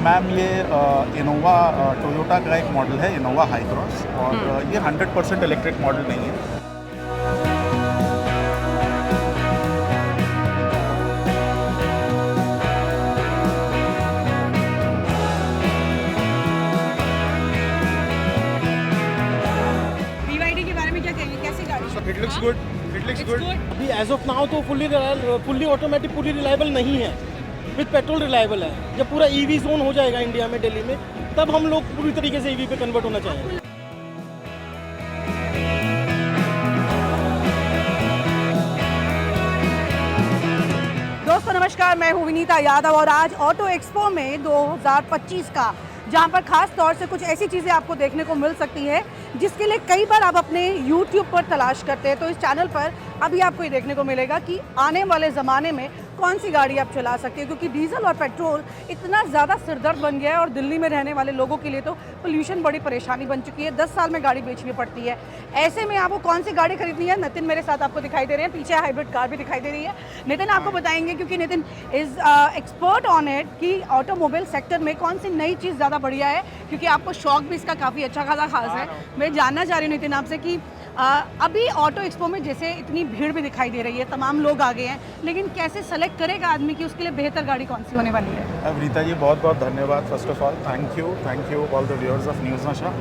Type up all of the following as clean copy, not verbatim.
Ma'am ये Innova Toyota का एक मॉडल है, इनोवा हाई क्रॉस, और ये 100% इलेक्ट्रिक मॉडल नहीं है। BYD के बारे में क्या कहेंगे, कैसी गाड़ी है? It looks good. It looks good. अभी एज ऑफ नाउ तो फुल्ली ऑटोमेटिक पूरी रिलायबल नहीं है, विद पेट्रोल रिलायबल है। जब पूरा ईवी जोन हो जाएगा इंडिया में, दिल्ली में, तब हम लोग पूरी तरीके से ईवी पे कन्वर्ट होना चाहेंगे। दोस्तों नमस्कार, मैं हूँ विनीता यादव और आज ऑटो एक्सपो में 2025 का, जहाँ पर खास तौर से कुछ ऐसी चीज़ें आपको देखने को मिल सकती है जिसके लिए कई बार आप अपने YouTube पर तलाश करते हैं। तो इस चैनल पर अभी आपको ये देखने को मिलेगा कि आने वाले ज़माने में कौन सी गाड़ी आप चला सकते हैं, क्योंकि डीजल और पेट्रोल इतना ज़्यादा सिरदर्द बन गया है और दिल्ली में रहने वाले लोगों के लिए तो पोल्यूशन बड़ी परेशानी बन चुकी है। 10 साल में गाड़ी बेचनी पड़ती है। ऐसे में आपको कौन सी गाड़ी खरीदनी है, नितिन मेरे साथ आपको दिखाई दे रहे हैं, पीछे हाइब्रिड कार भी दिखाई दे रही है। नितिन आपको बताएंगे, क्योंकि Nitin is expert on it कि ऑटोमोबाइल सेक्टर में कौन सी नई चीज़ ज़्यादा बढ़िया है, क्योंकि आपको शौक भी इसका काफ़ी अच्छा खास है। मैं जानना चाह रही हूँ नितिन आपसे कि अभी ऑटो एक्सपो में जैसे इतनी भीड़ भी दिखाई दे रही है, तमाम लोग आ गए हैं, लेकिन कैसे सेलेक्ट करेगा आदमी कि उसके लिए बेहतर गाड़ी कौन सी होने वाली है? विनीता जी बहुत बहुत धन्यवाद। First of all thank you all the viewers of news नशा,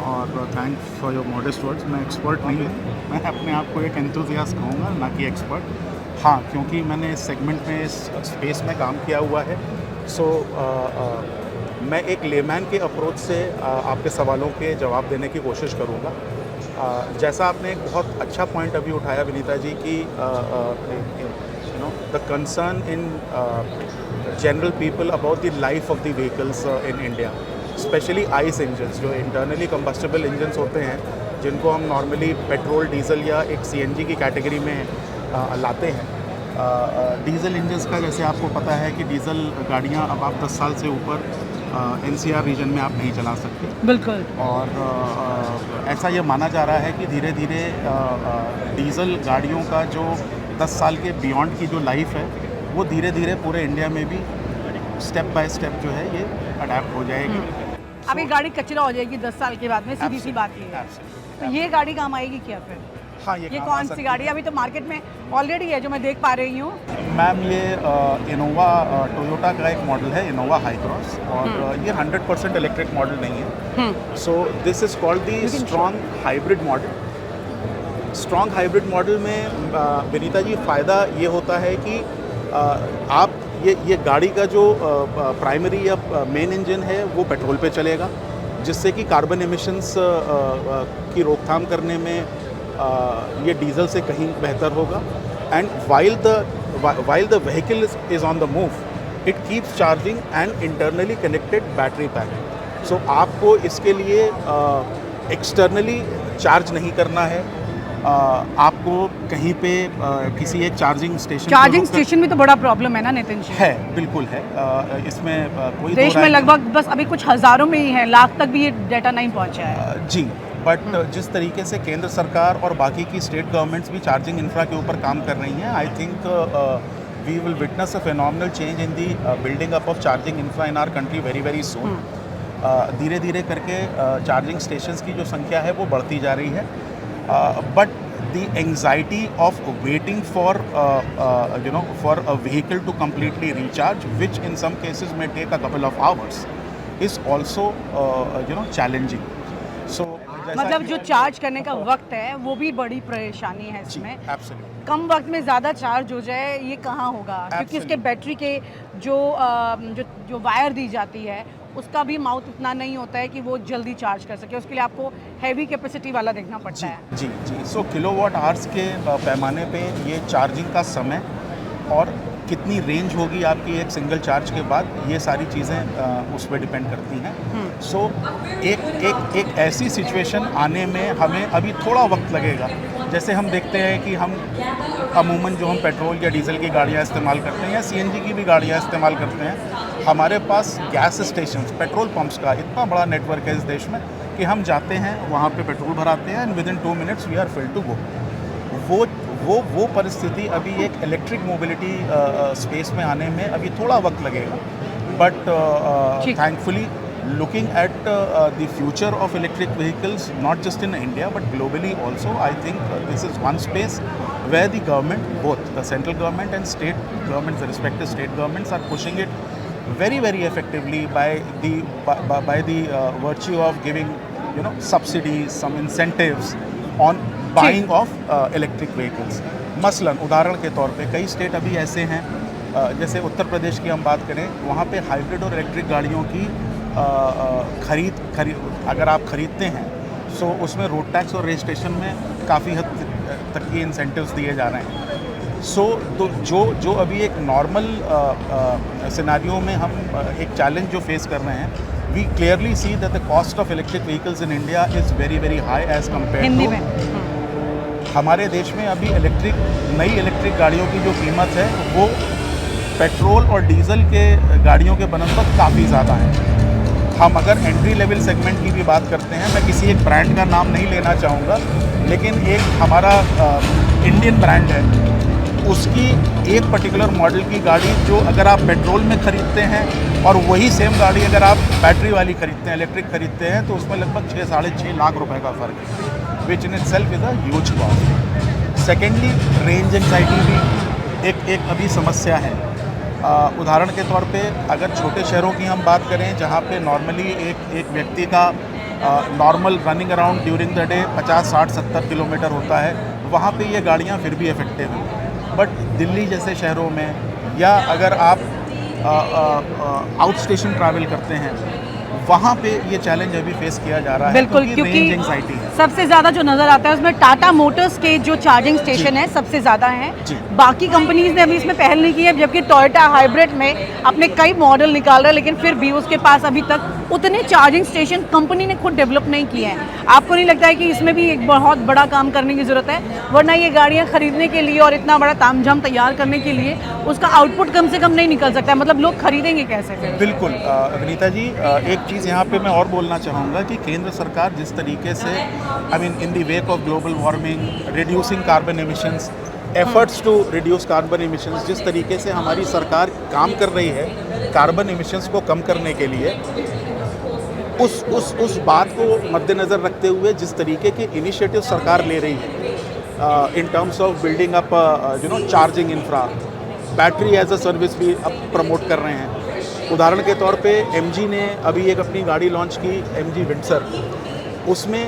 और thanks for your modest words. मैं एक्सपर्ट नहीं हूँ, मैं अपने आप को एक एंथुसियास्ट कहूँगा, ना कि एक्सपर्ट। हाँ, क्योंकि मैंने इस सेगमेंट में, इस स्पेस में काम किया हुआ है। सो मैं एक लेमैन के अप्रोच से आपके सवालों के जवाब देने की कोशिश करूँगा। जैसा आपने एक बहुत अच्छा पॉइंट अभी उठाया विनीता जी कि you know the concern in general people about the life of the vehicles in India, specially ice engines, जो इंटरनली कंबस्टेबल इंजन्स होते हैं, जिनको हम नॉर्मली पेट्रोल, डीजल या एक CNG की कैटेगरी में लाते हैं। डीजल इंजन्स का जैसे आपको पता है कि डीजल गाड़ियाँ अब आप 10 साल से ऊपर NCR रीजन में आप नहीं चला सकते। बिल्कुल। और ऐसा ये माना जा रहा है कि धीरे धीरे डीजल गाड़ियों का जो 10 साल के बियॉन्ड की जो लाइफ है, वो धीरे धीरे पूरे इंडिया में भी स्टेप बाय स्टेप जो है ये अडेप्ट हो जाएगी। अब ये गाड़ी कचरा हो जाएगी 10 साल के बाद में, सीधी सी बात ये है। तो ये गाड़ी काम आएगी क्या फिर? हाँ, ये कौन सी गाड़ी अभी तो मार्केट में ऑलरेडी है जो मैं देख पा रही हूँ? मैम ये इनोवा टोयोटा का एक मॉडल है, इनोवा हाई क्रॉस, और ये 100% इलेक्ट्रिक मॉडल नहीं है। So this is called the strong hybrid model. Strong hybrid model में विनीता जी फ़ायदा ये होता है कि आप ये गाड़ी का जो प्राइमरी या मेन इंजन है वो पेट्रोल पे चलेगा, जिससे कि कार्बन एमिशंस की रोकथाम करने में ये डीजल से कहीं बेहतर होगा। And while the vehicle is on the move, it keeps charging an internally connected battery pack. So आपको इसके लिए एक्सटर्नली चार्ज नहीं करना है। आपको कहीं पे किसी एक चार्जिंग स्टेशन में तो बड़ा प्रॉब्लम है ना नितिन जी? है, बिल्कुल है। इसमें कोई देश में लगभग बस अभी कुछ हज़ारों में ही है, लाख तक भी ये डाटा नहीं पहुंचा है। जी, बट जिस तरीके से केंद्र सरकार और बाकी की स्टेट गवर्नमेंट्स भी चार्जिंग इंफ्रा के ऊपर काम कर रही हैं, I think we will witness a phenomenal change in the building up of charging infra in our country very very soon. धीरे धीरे करके चार्जिंग स्टेशंस की जो संख्या है वो बढ़ती जा रही है, but the anxiety of waiting for for a vehicle to completely recharge, which in some cases में take a couple of hours, is also challenging. So मतलब जो चार्ज करने का वक्त है वो भी बड़ी परेशानी है इसमें। एब्सोल्युटली। कम वक्त में ज़्यादा चार्ज हो जाए ये कहाँ होगा, क्योंकि इसके बैटरी के जो वायर दी जाती है उसका भी माउथ इतना नहीं होता है कि वो जल्दी चार्ज कर सके। उसके लिए आपको हैवी कैपेसिटी वाला देखना पड़ता है। जी। सो किलोवाट आवर्स के पैमाने पे ये चार्जिंग का समय और कितनी रेंज होगी आपकी एक सिंगल चार्ज के बाद, ये सारी चीज़ें उस पर डिपेंड करती हैं। सो एक ऐसी सिचुएशन आने में हमें अभी थोड़ा वक्त लगेगा। जैसे हम देखते हैं कि हम अमूमन जो हम पेट्रोल या डीजल की गाड़ियाँ इस्तेमाल करते हैं या CNG की भी गाड़ियाँ इस्तेमाल करते हैं, हमारे पास गैस स्टेशंस, पेट्रोल पंप्स का इतना बड़ा नेटवर्क है इस देश में कि हम जाते हैं, वहाँ पे पेट्रोल भराते हैं, and within 2 minutes we are fill to go. वो परिस्थिति अभी एक इलेक्ट्रिक मोबिलिटी स्पेस में आने में अभी थोड़ा वक्त लगेगा। but ठीक। thankfully looking at the future of electric vehicles, not just in India but globally also, I think this is one space where the government, both the central government and state governments, the respective state governments, are pushing it very very effectively by the virtue of giving, you know, subsidies, some incentives on buying of electric vehicles. मसलन उदाहरण के तौर पे कई state अभी ऐसे हैं, जैसे उत्तर प्रदेश की हम बात करें, वहाँ पे हाइब्रिड और इलेक्ट्रिक गाड़ियों की खरीद अगर आप खरीदते हैं सो उसमें रोड टैक्स और रजिस्ट्रेशन में काफ़ी हद तक के इंसेंटिव्स दिए जा रहे हैं। सो तो जो अभी एक नॉर्मल सिनेरियो में हम एक चैलेंज जो फेस कर रहे हैं, we clearly see that the cost of electric vehicles in India is very very high as Hindi में। कम्पेयर टू हमारे देश में अभी नई इलेक्ट्रिक गाड़ियों की जो कीमत है वो पेट्रोल और डीजल के गाड़ियों के बनस्पत काफ़ी ज़्यादा है। हम अगर एंट्री लेवल सेगमेंट की भी बात करते हैं, मैं किसी एक ब्रांड का नाम नहीं लेना चाहूँगा, लेकिन एक हमारा इंडियन ब्रांड है, उसकी एक पर्टिकुलर मॉडल की गाड़ी जो अगर आप पेट्रोल में ख़रीदते हैं और वही सेम गाड़ी अगर आप बैटरी वाली ख़रीदते हैं, इलेक्ट्रिक ख़रीदते हैं, तो उसमें लगभग 6-6.5 लाख रुपए का फ़र्क है, which in itself is a huge cost. Secondly, range anxiety भी एक अभी समस्या है। उदाहरण के तौर पे अगर छोटे शहरों की हम बात करें, जहाँ पे नॉर्मली एक व्यक्ति का normal running around during the day 50, 60, 70 kilometre होता है, वहाँ पे ये गाड़ियाँ फिर भी इफेक्टिव हैं। बट दिल्ली जैसे शहरों में या अगर आप आउट स्टेशन ट्रैवल करते हैं, वहाँ पे ये चैलेंज अभी फेस किया जा रहा है। बिल्कुल, क्योंकि रेंज एंग्जाइटी है। सबसे ज़्यादा जो नज़र आता है उसमें टाटा मोटर्स के जो चार्जिंग स्टेशन है सबसे ज़्यादा हैं। जी। बाकी कंपनीज ने अभी इसमें पहल नहीं की है, जबकि टोयोटा हाइब्रिड में अपने कई मॉडल निकाल रहा है, लेकिन फिर भी उसके पास अभी तक उतने चार्जिंग स्टेशन कंपनी ने खुद डेवलप नहीं किए हैं। आपको नहीं लगता है कि इसमें भी एक बहुत बड़ा काम करने की ज़रूरत है? वरना ये गाड़ियाँ खरीदने के लिए और इतना बड़ा तामझाम तैयार करने के लिए उसका आउटपुट कम से कम नहीं निकल सकता है, मतलब लोग खरीदेंगे कैसे फिर? बिल्कुल विनीता जी, एक चीज़ यहाँ पे मैं और बोलना चाहूँगा कि केंद्र सरकार जिस तरीके से I mean in the wake of global warming, reducing carbon emissions, efforts to reduce carbon emissions, जिस तरीके से हमारी सरकार काम कर रही है कार्बन एमिशंस को कम करने के लिए, उस बात को मद्देनज़र रखते हुए जिस तरीके के इनिशिएटिव सरकार ले रही है in terms of building up charging infra, battery as a service भी अब प्रमोट कर रहे हैं। उदाहरण के तौर पे MG ने अभी एक अपनी गाड़ी लॉन्च की, MG विंडसर, उसमें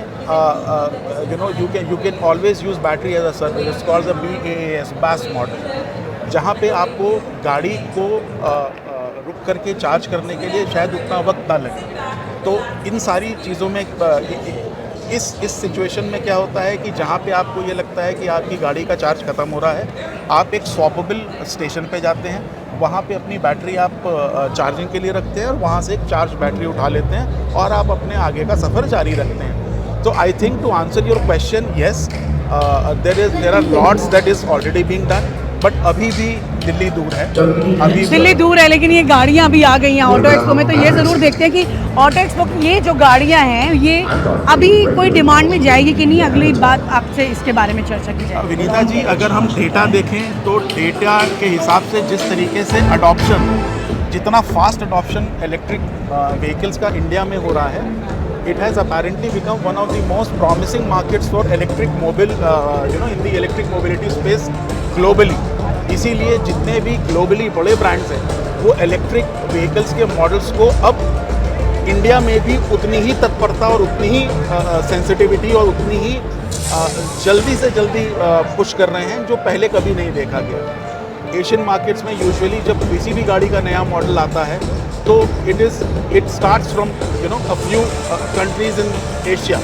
you can always use battery as a service, it's called the BAS model, जहाँ पे आपको गाड़ी को रुक करके चार्ज करने के लिए शायद उतना वक्त ना लगे। तो इन सारी चीज़ों में इस सिचुएशन में क्या होता है कि जहाँ पे आपको ये लगता है कि आपकी गाड़ी का चार्ज ख़त्म हो रहा है, आप एक स्वैपेबल स्टेशन पे जाते हैं, वहाँ पे अपनी बैटरी आप चार्जिंग के लिए रखते हैं और वहाँ से एक चार्ज बैटरी उठा लेते हैं और आप अपने आगे का सफ़र जारी रखते हैं। तो I think to answer your question, yes there are lots that is already being done, but अभी भी दिल्ली दूर है, अभी दिल्ली दूर है, लेकिन ये गाड़ियाँ अभी आ गई हैं ऑटो एक्सपो में। तो ये ज़रूर देखते हैं कि ऑटो एक्सपो की ये जो गाड़ियाँ हैं ये अभी कोई डिमांड में जाएगी कि नहीं। अगली बात आपसे इसके बारे में चर्चा की जाए। विनीता जी, अगर हम डेटा देखें तो डेटा के हिसाब से जिस तरीके से अडॉप्शन, जितना फास्ट अडॉप्शन इलेक्ट्रिक व्हीकल्स का इंडिया में हो रहा है, it has apparently become one of the most promising markets for electric mobile, in the electric mobility space globally. इसीलिए जितने भी ग्लोबली बड़े ब्रांड्स हैं वो इलेक्ट्रिक व्हीकल्स के मॉडल्स को अब इंडिया में भी उतनी ही तत्परता और उतनी ही सेंसिटिविटी और उतनी ही जल्दी से जल्दी पुश कर रहे हैं, जो पहले कभी नहीं देखा गया। एशियन मार्केट्स में यूजुअली जब किसी भी गाड़ी का नया मॉडल आता है तो it starts from a few countries in Asia.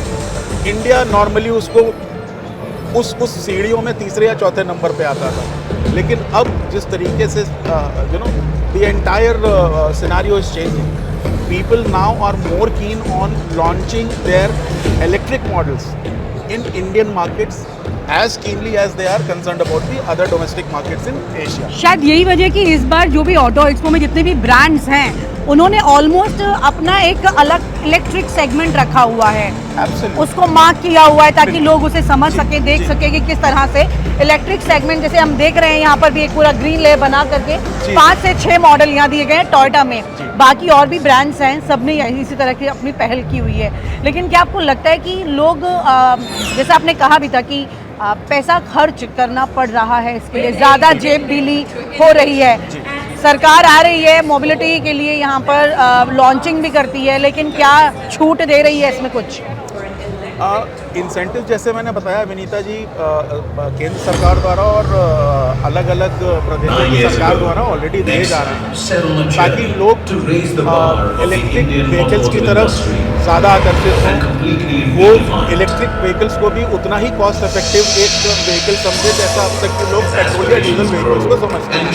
India normally उसको उस सीढ़ियों में तीसरे या चौथे नंबर पे आता था, लेकिन अब जिस तरीके से the entire scenario is changing, people now are more keen on launching their electric models in Indian markets as keenly as they are concerned about the other domestic markets in Asia. शायद यही वजह कि इस बार जो भी auto expo में जितने भी ब्रांड्स हैं उन्होंने ऑलमोस्ट अपना एक अलग इलेक्ट्रिक सेगमेंट रखा हुआ है, Absolutely. उसको मार्क किया हुआ है ताकि लोग उसे समझ सके, देख सके कि किस तरह से इलेक्ट्रिक सेगमेंट, जैसे हम देख रहे हैं यहाँ पर भी एक पूरा ग्रीन लेयर बना करके 5 से 6 मॉडल यहाँ दिए गए हैं टोयोटा में। बाकी और भी ब्रांड्स हैं, सब ने इसी तरह की अपनी पहल की हुई है। लेकिन क्या आपको लगता है कि लोग जैसे आपने कहा भी था कि पैसा खर्च करना पड़ रहा है, इसके लिए ज़्यादा जेब ढीली हो रही है, सरकार आ रही है मोबिलिटी के लिए यहाँ पर लॉन्चिंग भी करती है, लेकिन क्या छूट दे रही है इसमें कुछ? इंसेंटिव जैसे मैंने बताया विनीता जी, केंद्र सरकार द्वारा और अलग अलग प्रदेशों की सरकार द्वारा ऑलरेडी दिए जा रहे हैं ताकि लोग इलेक्ट्रिक व्हीकल्स की तरफ ज़्यादा आकर्षित हों। वो इलेक्ट्रिक व्हीकल्स को भी उतना ही कॉस्ट इफेक्टिव एक व्हीकल समझे जैसा अब तक के लोग पेट्रोल या डीजल व्हीकल्स को समझते हैं।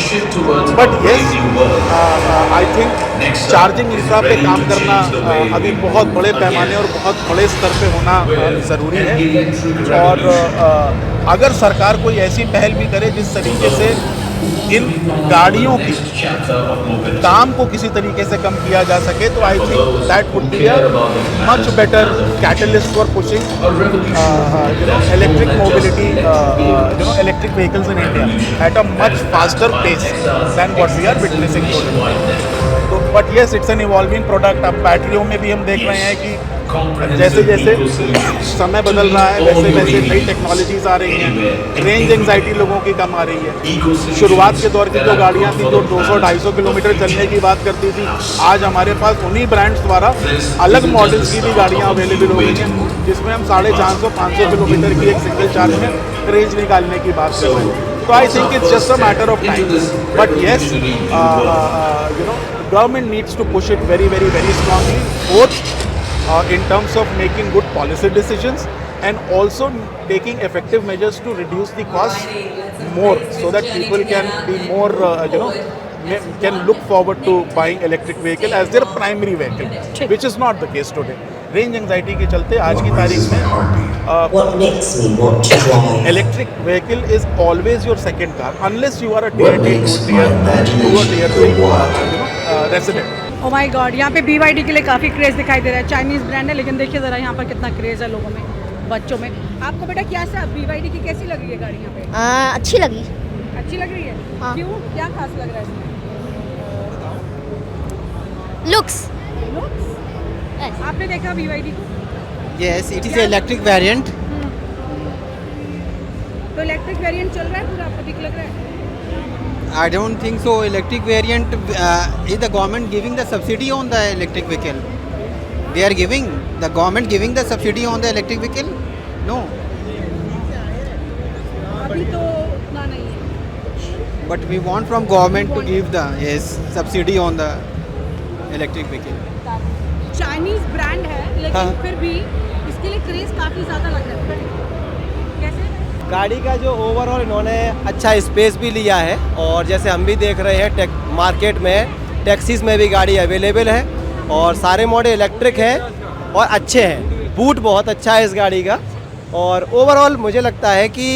But yes, I think charging infra पे काम करना अभी बहुत बड़े पैमाने और बहुत बड़े स्तर पे होना ज़रूरी है। और अगर सरकार कोई ऐसी पहल भी करे जिस तरीके से इन गाड़ियों की दाम को किसी तरीके से कम किया जा सके, तो I think that would be a much better catalyst for pushing electric mobility, electric vehicles in India at a much faster pace than what we are witnessing today. तो but yes, it's an evolving product. अब बैटरियों में भी हम देख रहे हैं कि जैसे जैसे समय बदल रहा है वैसे वैसे नई टेक्नोलॉजीज आ रही हैं, रेंज एंजाइटी लोगों की कम आ रही है। शुरुआत के दौर की जो गाड़ियाँ थी जो 200-250 किलोमीटर चलने की बात करती थी, आज हमारे पास उन्हीं ब्रांड्स द्वारा अलग मॉडल्स की भी गाड़ियाँ अवेलेबल हो गई हैं जिसमें हम 450-500 किलोमीटर की एक सिंगल चार्ज में रेंज निकालने की बात कर रहे हैं। तो I think it's just a matter of time. But yes, government needs to push it very, very, very strongly, both in terms of making good policy decisions and also taking effective measures to reduce the cost more, so that people can be more, can look forward to buying electric vehicle as their primary vehicle, which is not the case today. Range anxiety के चलते आज की तारीख में electric vehicle is always your second car unless you are a tier 2 or tier 3 resident. Oh my god, यहाँ पे BYD के लिए काफ़ी क्रेज़ दिखाई दे रहा है। चाइनीज़ ब्रांड है, लेकिन देखिए ज़रा यहाँ पर कितना क्रेज़ है लोगों में, बच्चों में। आपको बेटा क्या सा BYD की कैसी लग रही है गाड़ी यहाँ पे? अच्छी लगी। अच्छी लग रही है? हाँ। क्यों, क्या खास लग रहा है इसमें? लुक्स। आपने देखा BYD को? Yes, it is an electric variant. तो इलेक्ट्रिक वेरिएंट चल रहा है पूरा, आपको ठीक लग रहा है? I don't think so. Electric variant, is the government giving the subsidy on the electric vehicle? They are giving, the government giving the subsidy on the electric vehicle? No. अभी तो उतना नहीं है। But we want from government to give the subsidy on the electric vehicle. Chinese brand है, लेकिन हाँ। फिर भी इसके लिए क्रेज काफ़ी ज़्यादा लग रहा है। कैसे? गाड़ी का जो ओवरऑल इन्होंने अच्छा स्पेस भी लिया है, और जैसे हम भी देख रहे हैं मार्केट में टैक्सीज में भी गाड़ी अवेलेबल है, और सारे मॉडल इलेक्ट्रिक हैं और अच्छे हैं। बूट बहुत अच्छा है इस गाड़ी का, और ओवरऑल मुझे लगता है कि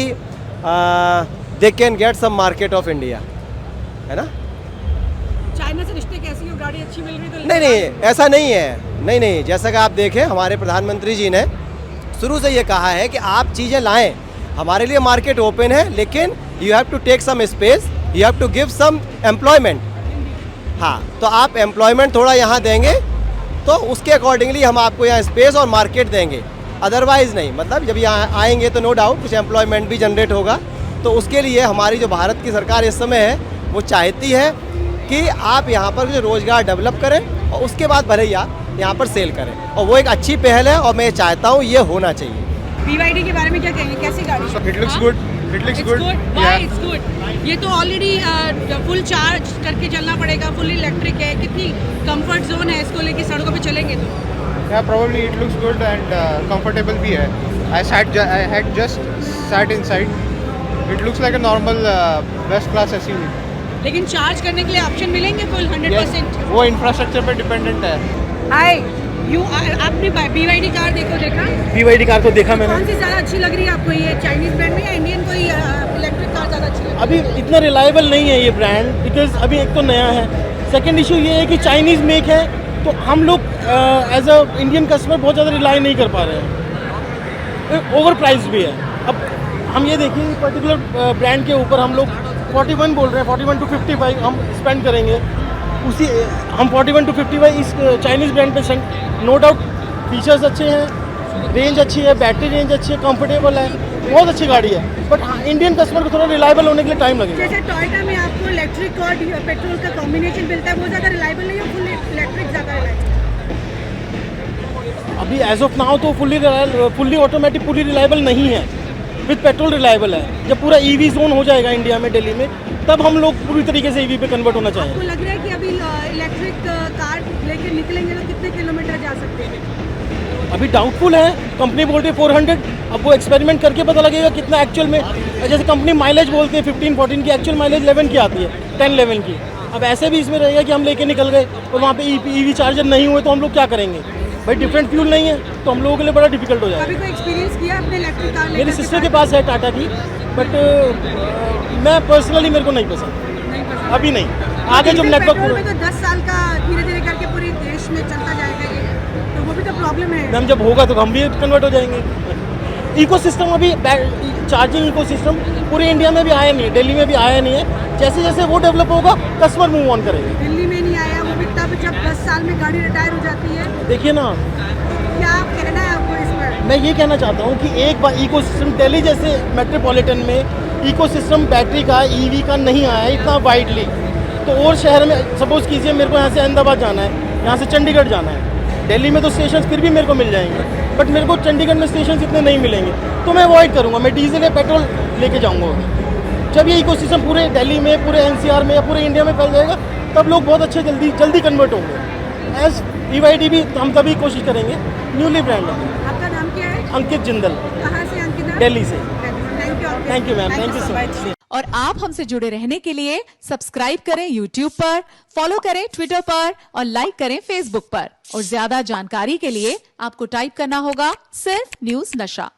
they can get some market of India, है ना। चाइना से रिश्ते कैसी हो, गाड़ी अच्छी मिल रही तो नहीं नहीं, ऐसा नहीं है। नहीं, जैसा कि आप देखें हमारे प्रधानमंत्री जी ने शुरू से ये कहा है कि आप चीज़ें लाएं, हमारे लिए मार्केट ओपन है, लेकिन you have to take some space, you have to give some employment. हाँ, तो आप एम्प्लॉयमेंट थोड़ा यहाँ देंगे तो उसके अकॉर्डिंगली हम आपको यहाँ स्पेस और मार्केट देंगे, अदरवाइज़ नहीं। मतलब जब यहाँ आएंगे तो नो डाउट कुछ एम्प्लॉयमेंट भी जनरेट होगा। तो उसके लिए हमारी जो भारत की सरकार इस समय है वो चाहती है कि आप यहाँ पर जो रोज़गार डेवलप करें और उसके बाद भले ही आप यहाँ पर सेल करें, और वो एक अच्छी पहल है और मैं चाहता हूँ ये होना चाहिए। BYD के बारे में क्या कहेंगे, कैसी गाड़ी? It looks good. It looks good. Why it's good? ये तो ऑलरेडी फुल चार्ज करके चलना पड़ेगा, फुल इलेक्ट्रिक है, कितनी कंफर्ट जोन है इसको लेके सड़कों पे चलेंगे तो? Yeah, probably it looks good and comfortable भी है. I had just sat inside. It looks like a normal best class SUV. लेकिन चार्ज करने के लिए ऑप्शन मिलेंगे फुल 100%? वो इंफ्रास्ट्रक्चर पे डिपेंडेंट है। हाय, आपने BYD कार देखा? BYD कार को देखा मैंने। कौन सी ज़्यादा अच्छी लग रही है आपको, ये चाइनीज ब्रांड में या इंडियन कोई इलेक्ट्रिक कार ज़्यादा अच्छी लग रही है? अभी इतना रिलायबल नहीं है ये ब्रांड, बिकॉज अभी एक तो नया है, सेकेंड इशू ये है कि चाइनीज़ मेक है, तो हम लोग एज अ इंडियन कस्टमर बहुत ज़्यादा रिलाई नहीं कर पा रहे हैं, ओवर प्राइस भी है। अब हम ये देखिए पर्टिकुलर ब्रांड के ऊपर हम लोग 41 बोल रहे हैं, 41 to 55 हम स्पेंड करेंगे, उसी हम 41 to 55 इस चाइनीज़ ब्रांड पे नो डाउट फीचर्स अच्छे हैं, रेंज अच्छी है, बैटरी रेंज अच्छी है, कंफर्टेबल है, बहुत अच्छी गाड़ी है, बट इंडियन कस्टमर को थोड़ा रिलायबल होने के लिए टाइम लगेगा। जैसे टोयोटा में आपको इलेक्ट्रिक और पेट्रोल का कॉम्बिनेशन मिलता है, वो ज़्यादा रिलायबल नहीं है, फुल इलेक्ट्रिक ज़्यादा रिलायबल? अभी एज ऑफ नाउ तो फुल्ली ऑटोमेटिक पूरी रिलायबल नहीं है, विद पेट्रोल रिलायबल है। जब पूरा ईवी जोन हो जाएगा इंडिया में, दिल्ली में, तब हम लोग पूरी तरीके से ईवी पे कन्वर्ट होना आपको चाहेंगे। लग रहा है कि अभी इलेक्ट्रिक कार लेके निकलेंगे तो कितने किलोमीटर जा सकते हैं? अभी डाउटफुल है, कंपनी बोलती है 400, अब वो एक्सपेरिमेंट करके पता लगेगा कितना एक्चुअल में। जैसे कंपनी माइलेज बोलती है 15-14 की, एक्चुअल माइलेज 11 की आती है, 10-11 की। अब ऐसे भी इसमें रहेगा कि हम लेके निकल गए और वहाँ पे ईवी चार्जर नहीं हुए तो हम लोग क्या करेंगे भाई? डिफरेंट फ्यूल नहीं है तो हम लोगों के लिए बड़ा डिफिकल्ट हो जाएगा। अभी कोई एक्सपीरियंस किया अपने इलेक्ट्रिक कार? मेरी सिस्टर के पास है टाटा की, बट मैं पर्सनली मेरे को नहीं पसंद, अभी नहीं। आगे जो नेटवर्क में तो 10 साल का धीरे धीरे करके पूरे देश में चलता जाएगा ये, तो वो भी तो प्रॉब्लम है। मैम जब होगा तो हम भी कन्वर्ट हो जाएंगे। इकोसिस्टम अभी चार्जिंग इकोसिस्टम पूरे इंडिया में भी आया नहीं है, दिल्ली में भी आया नहीं है। जैसे जैसे वो डेवलप होगा कस्टमर मूव ऑन करेंगे। दिल्ली में नहीं आया, वो भी तब जब 10 साल में गाड़ी रिटायर हो जाती है। देखिए ना, क्या आप कहना है आपको इस पर? मैं ये कहना चाहता हूँ कि एक बार इकोसिस्टम दिल्ली जैसे मेट्रोपॉलिटन में इकोसिस्टम बैटरी का, ईवी का नहीं आया है इतना वाइडली, तो और शहर में सपोज कीजिए मेरे को यहाँ से अहमदाबाद जाना है, यहाँ से चंडीगढ़ जाना है, दिल्ली में तो स्टेशन फिर भी मेरे को मिल जाएंगे, बट मेरे को चंडीगढ़ में स्टेशन इतने नहीं मिलेंगे, तो मैं अवॉइड करूँगा, मैं डीजल या पेट्रोल लेके जाऊँगा। जब ये इकोसिस्टम पूरे दिल्ली में, पूरे एनसीआर में या पूरे इंडिया में फैल जाएगा, तब लोग बहुत अच्छे जल्दी कन्वर्ट होंगे। एज BYD भी हम तभी कोशिश करेंगे। न्यूली ब्रांड है। आपका नाम क्या है? अंकित जिंदल। कहाँ से अंकित? दिल्ली से। Thank you ma'am, thank you so much. और आप हमसे जुड़े रहने के लिए सब्सक्राइब करें YouTube पर, फॉलो करें Twitter पर और लाइक करें Facebook पर। और ज्यादा जानकारी के लिए आपको टाइप करना होगा सिर्फ न्यूज़ नशा।